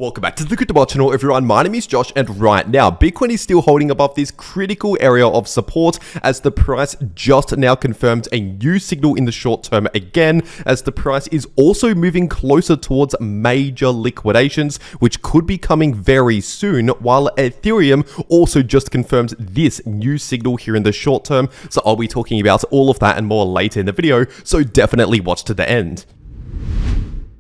Welcome back to the Crypto World channel, everyone. My name is Josh, and right now, Bitcoin is still holding above this critical area of support as the price just now confirmed a new signal in the short term again, as the price is also moving closer towards major liquidations, which could be coming very soon, while Ethereum also just confirmed this new signal here in the short term. So I'll be talking about all of that and more later in the video, so definitely watch to the end.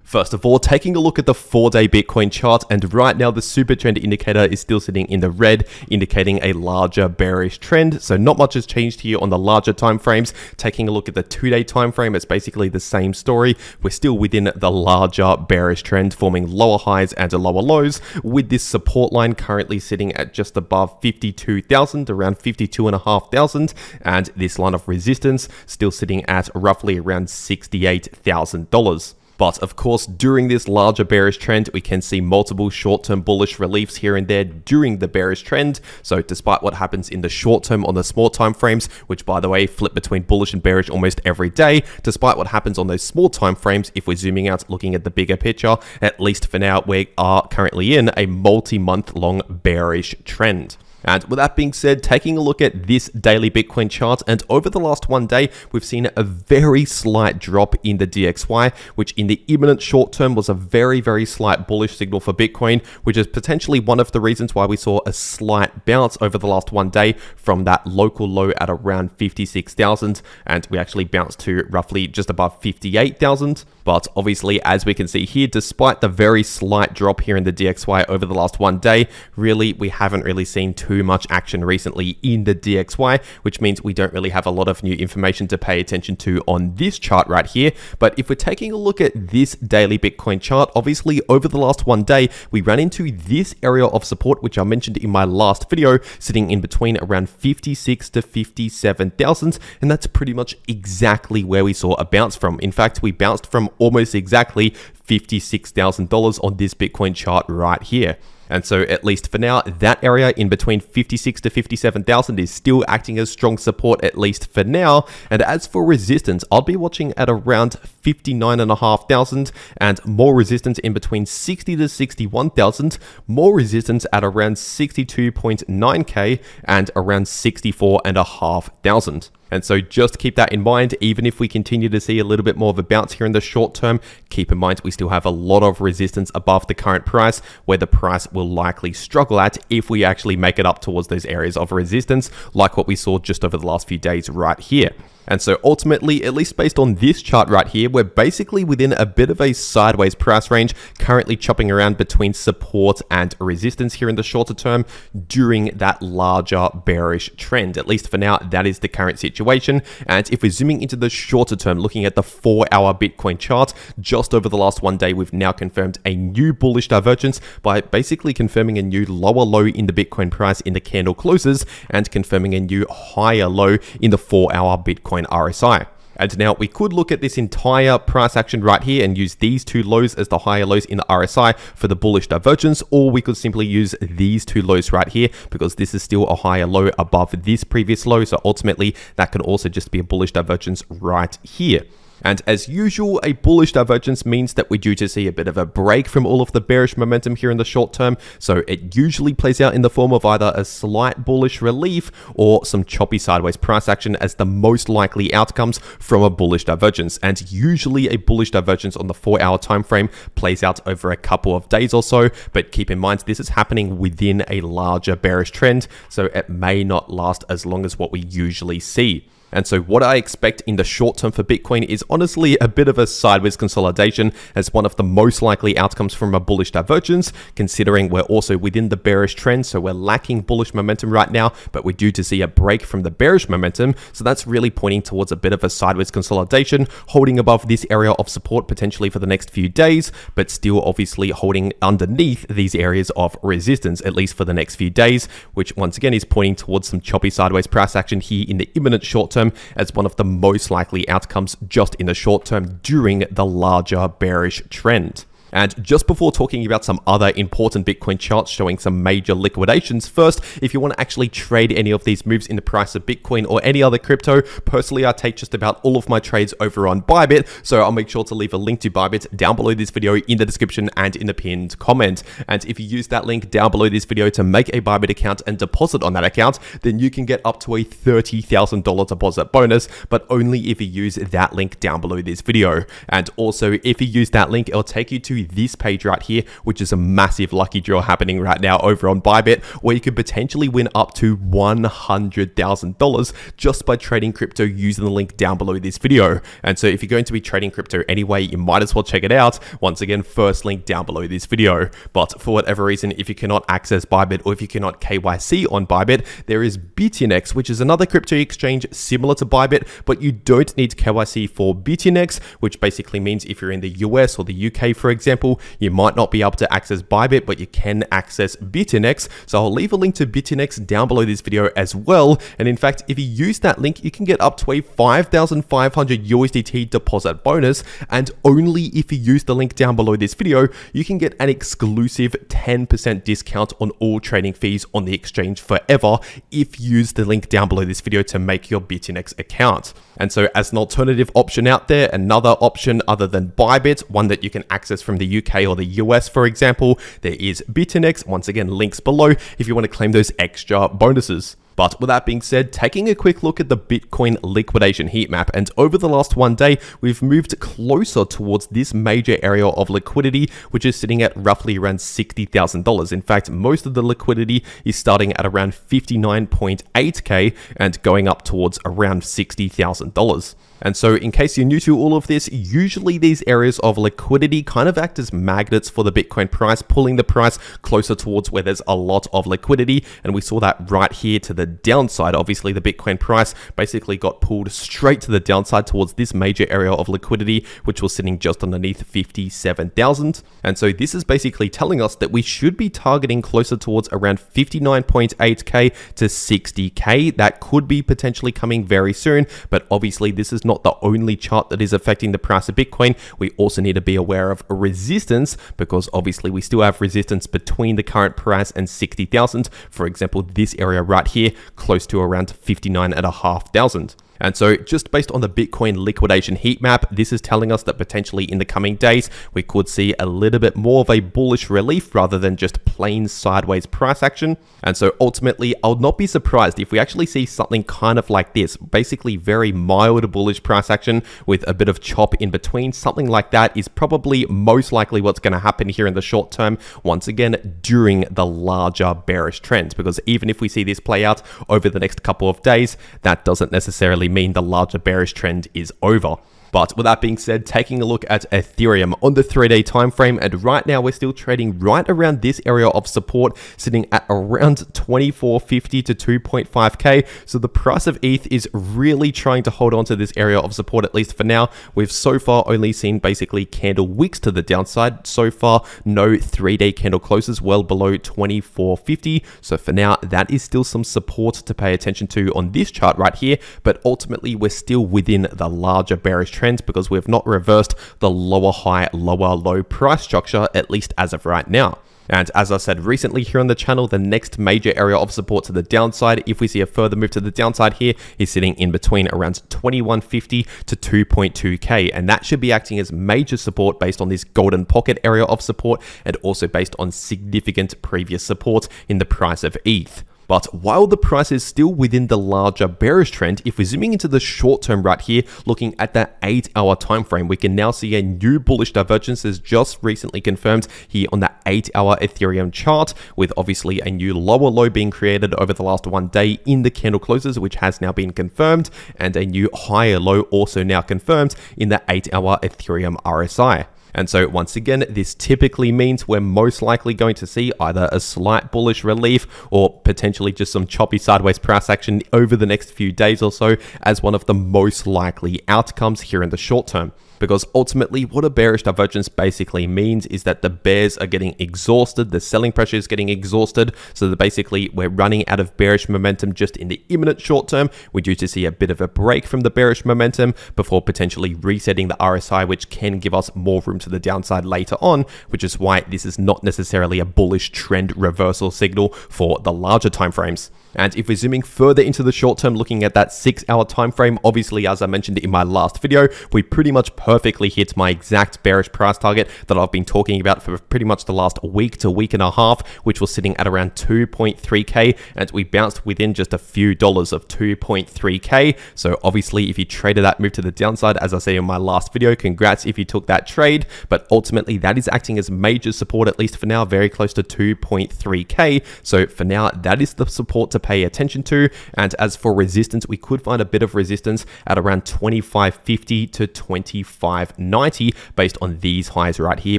First of all, taking a look at the 4-day Bitcoin chart, and right now the super trend indicator is still sitting in the red, indicating a larger bearish trend. So not much has changed here on the larger time frames. Taking a look at the 2-day time frame, it's basically the same story. We're still within the larger bearish trend, forming lower highs and lower lows, with this support line currently sitting at just above 52,000, around 52,500, and this line of resistance still sitting at roughly around $68,000. But of course, during this larger bearish trend, we can see multiple short-term bullish reliefs here and there during the bearish trend. So despite what happens in the short term on the small time frames, which by the way, flip between bullish and bearish almost every day, despite what happens on those small time frames, if we're zooming out, looking at the bigger picture, at least for now, we are currently in a multi-month long bearish trend. And with that being said, taking a look at this daily Bitcoin chart, and over the last one day, we've seen a very slight drop in the DXY, which in the imminent short term was a very, very slight bullish signal for Bitcoin, which is potentially one of the reasons why we saw a slight bounce over the last one day from that local low at around 56,000, and we actually bounced to roughly just above 58,000. But obviously, as we can see here, despite the very slight drop here in the DXY over the last one day, really, we haven't really seen too much action recently in the DXY, which means we don't really have a lot of new information to pay attention to on this chart right here. But if we're taking a look at this daily Bitcoin chart, obviously over the last one day, we ran into this area of support, which I mentioned in my last video, sitting in between around 56 to 57,000. And that's pretty much exactly where we saw a bounce from. In fact, we bounced from almost exactly $56,000 on this Bitcoin chart right here. And so at least for now, that area in between 56 to 57,000 is still acting as strong support, at least for now. And as for resistance, I'll be watching at around 59,500 and more resistance in between 60 to 61,000, more resistance at around 62.9k and around 64,500. And so just keep that in mind. Even if we continue to see a little bit more of a bounce here in the short term, keep in mind we still have a lot of resistance above the current price, where the price will likely struggle at if we actually make it up towards those areas of resistance, like what we saw just over the last few days right here. And so ultimately, at least based on this chart right here, we're basically within a bit of a sideways price range, currently chopping around between support and resistance here in the shorter term during that larger bearish trend. At least for now, that is the current situation. And if we're zooming into the shorter term, looking at the 4-hour Bitcoin chart, just over the last one day, we've now confirmed a new bullish divergence by basically confirming a new lower low in the Bitcoin price in the candle closes and confirming a new higher low in the 4-hour Bitcoin RSI. And now we could look at this entire price action right here and use these two lows as the higher lows in the RSI for the bullish divergence, or we could simply use these two lows right here because this is still a higher low above this previous low. So ultimately, that can also just be a bullish divergence right here. And as usual, a bullish divergence means that we're due to see a bit of a break from all of the bearish momentum here in the short term. So it usually plays out in the form of either a slight bullish relief or some choppy sideways price action as the most likely outcomes from a bullish divergence. And usually a bullish divergence on the 4-hour time frame plays out over a couple of days or so. But keep in mind, this is happening within a larger bearish trend, so it may not last as long as what we usually see. And so what I expect in the short term for Bitcoin is honestly a bit of a sideways consolidation as one of the most likely outcomes from a bullish divergence, considering we're also within the bearish trend. So we're lacking bullish momentum right now, but we're due to see a break from the bearish momentum. So that's really pointing towards a bit of a sideways consolidation, holding above this area of support potentially for the next few days, but still obviously holding underneath these areas of resistance, at least for the next few days, which once again is pointing towards some choppy sideways price action here in the imminent short term as one of the most likely outcomes just in the short term during the larger bearish trend. And just before talking about some other important Bitcoin charts showing some major liquidations, first, if you want to actually trade any of these moves in the price of Bitcoin or any other crypto, personally, I take just about all of my trades over on Bybit, so I'll make sure to leave a link to Bybit down below this video in the description and in the pinned comment. And if you use that link down below this video to make a Bybit account and deposit on that account, then you can get up to a $30,000 deposit bonus, but only if you use that link down below this video. And also, if you use that link, it'll take you to this page right here, which is a massive lucky draw happening right now over on Bybit, where you could potentially win up to $100,000 just by trading crypto using the link down below this video. And so if you're going to be trading crypto anyway, you might as well check it out. Once again, first link down below this video. But for whatever reason, if you cannot access Bybit or if you cannot KYC on Bybit, there is Bitfinex, which is another crypto exchange similar to Bybit, but you don't need KYC for Bitfinex, which basically means if you're in the US or the UK, for example, you might not be able to access Bybit, but you can access Bitfinex. So I'll leave a link to Bitfinex down below this video as well. And in fact, if you use that link, you can get up to a 5,500 USDT deposit bonus. And only if you use the link down below this video, you can get an exclusive 10% discount on all trading fees on the exchange forever if you use the link down below this video to make your Bitfinex account. And so as an alternative option out there, another option other than Bybit, one that you can access from the UK or the US, for example, there is Bitfinex. Once again, links below if you want to claim those extra bonuses. But with that being said, taking a quick look at the Bitcoin liquidation heat map, and over the last one day, we've moved closer towards this major area of liquidity, which is sitting at roughly around $60,000. In fact, most of the liquidity is starting at around 59.8K and going up towards around $60,000. And so in case you're new to all of this, usually these areas of liquidity kind of act as magnets for the Bitcoin price, pulling the price closer towards where there's a lot of liquidity. And we saw that right here to the downside. Obviously, the Bitcoin price basically got pulled straight to the downside towards this major area of liquidity, which was sitting just underneath 57,000. And so this is basically telling us that we should be targeting closer towards around 59.8K to 60K. That could be potentially coming very soon, but obviously this is not the only chart that is affecting the price of Bitcoin. We also need to be aware of resistance, because obviously we still have resistance between the current price and 60,000. For example, this area right here, close to around 59,500. And so just based on the Bitcoin liquidation heat map, this is telling us that potentially in the coming days, we could see a little bit more of a bullish relief rather than just plain sideways price action. And so ultimately, I would not be surprised if we actually see something kind of like this, basically very mild bullish price action with a bit of chop in between. Something like that is probably most likely what's going to happen here in the short term, once again, during the larger bearish trends. Because even if we see this play out over the next couple of days, that doesn't necessarily mean the larger bearish trend is over. But with that being said, taking a look at Ethereum on the 3-day time frame, and right now we're still trading right around this area of support, sitting at around 2450 to 2.5K. So the price of ETH is really trying to hold on to this area of support, at least for now. We've so far only seen basically candle wicks to the downside. So far, no 3-day candle closes well below 2450. So for now, that is still some support to pay attention to on this chart right here. But ultimately, we're still within the larger bearish trend because we've not reversed the lower high, lower low price structure, at least as of right now. And as I said recently here on the channel, the next major area of support to the downside, if we see a further move to the downside here, is sitting in between around 2150 to 2.2K. And that should be acting as major support based on this golden pocket area of support, and also based on significant previous support in the price of ETH. But while the price is still within the larger bearish trend, if we're zooming into the short term right here, looking at that 8-hour time frame, we can now see a new bullish divergence as just recently confirmed here on that 8-hour Ethereum chart, with obviously a new lower low being created over the last one day in the candle closes, which has now been confirmed, and a new higher low also now confirmed in the 8-hour Ethereum RSI. And so once again, this typically means we're most likely going to see either a slight bullish relief or potentially just some choppy sideways price action over the next few days or so as one of the most likely outcomes here in the short term. because ultimately what a bearish divergence basically means is that the bears are getting exhausted, the selling pressure is getting exhausted, so that basically we're running out of bearish momentum just in the imminent short term. We're due to see a bit of a break from the bearish momentum before potentially resetting the RSI, which can give us more room to the downside later on, which is why this is not necessarily a bullish trend reversal signal for the larger timeframes. And if we're zooming further into the short term, looking at that 6-hour time frame, obviously, as I mentioned in my last video, we pretty much perfectly hit my exact bearish price target that I've been talking about for pretty much the last week to week and a half, which was sitting at around 2.3k, and we bounced within just a few dollars of 2.3k. So obviously, if you traded that move to the downside, as I say in my last video, congrats if you took that trade, but ultimately that is acting as major support, at least for now, very close to 2.3k. So for now, that is the support to pay attention to. And as for resistance, we could find a bit of resistance at around 25.50 to 25.90 based on these highs right here,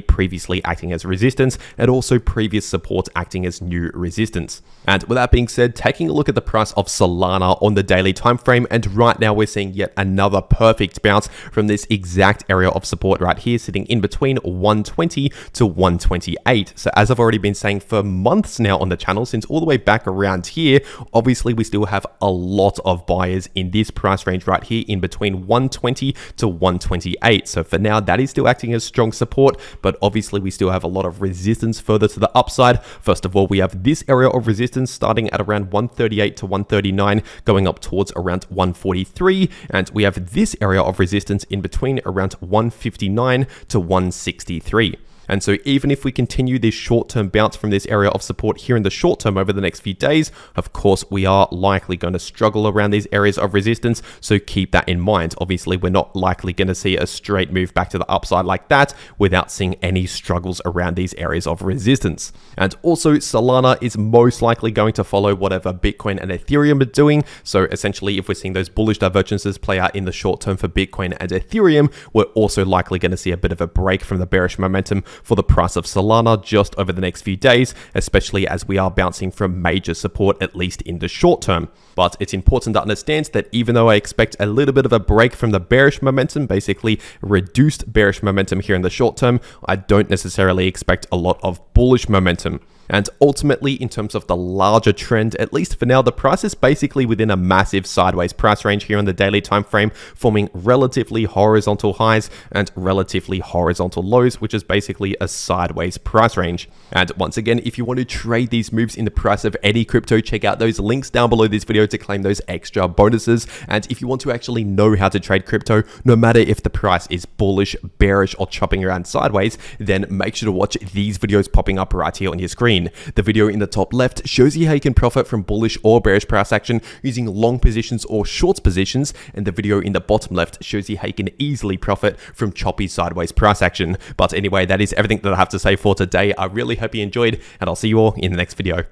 previously acting as resistance, and also previous support acting as new resistance. And with that being said, taking a look at the price of Solana on the daily time frame, and right now we're seeing yet another perfect bounce from this exact area of support right here, sitting in between 120 to 128. So as I've already been saying for months now on the channel, since all the way back around here, obviously we still have a lot of buyers in this price range right here in between 120 to 128. So for now, that is still acting as strong support, but obviously we still have a lot of resistance further to the upside. First of all, we have this area of resistance starting at around 138 to 139, going up towards around 143, and we have this area of resistance in between around 159 to 163. And so even if we continue this short-term bounce from this area of support here in the short term over the next few days, of course, we are likely going to struggle around these areas of resistance. So keep that in mind. Obviously, we're not likely going to see a straight move back to the upside like that without seeing any struggles around these areas of resistance. And also, Solana is most likely going to follow whatever Bitcoin and Ethereum are doing. So essentially, if we're seeing those bullish divergences play out in the short term for Bitcoin and Ethereum, we're also likely going to see a bit of a break from the bearish momentum for the price of Solana just over the next few days, especially as we are bouncing from major support, at least in the short term. But it's important to understand that even though I expect a little bit of a break from the bearish momentum, basically reduced bearish momentum here in the short term, I don't necessarily expect a lot of bullish momentum. And ultimately, in terms of the larger trend, at least for now, the price is basically within a massive sideways price range here on the daily time frame, forming relatively horizontal highs and relatively horizontal lows, which is basically a sideways price range. And once again, if you want to trade these moves in the price of any crypto, check out those links down below this video to claim those extra bonuses. And if you want to actually know how to trade crypto, no matter if the price is bullish, bearish, or chopping around sideways, then make sure to watch these videos popping up right here on your screen. The video in the top left shows you how you can profit from bullish or bearish price action using long positions or short positions, and the video in the bottom left shows you how you can easily profit from choppy sideways price action. But anyway, that is everything that I have to say for today. I really hope you enjoyed, and I'll see you all in the next video.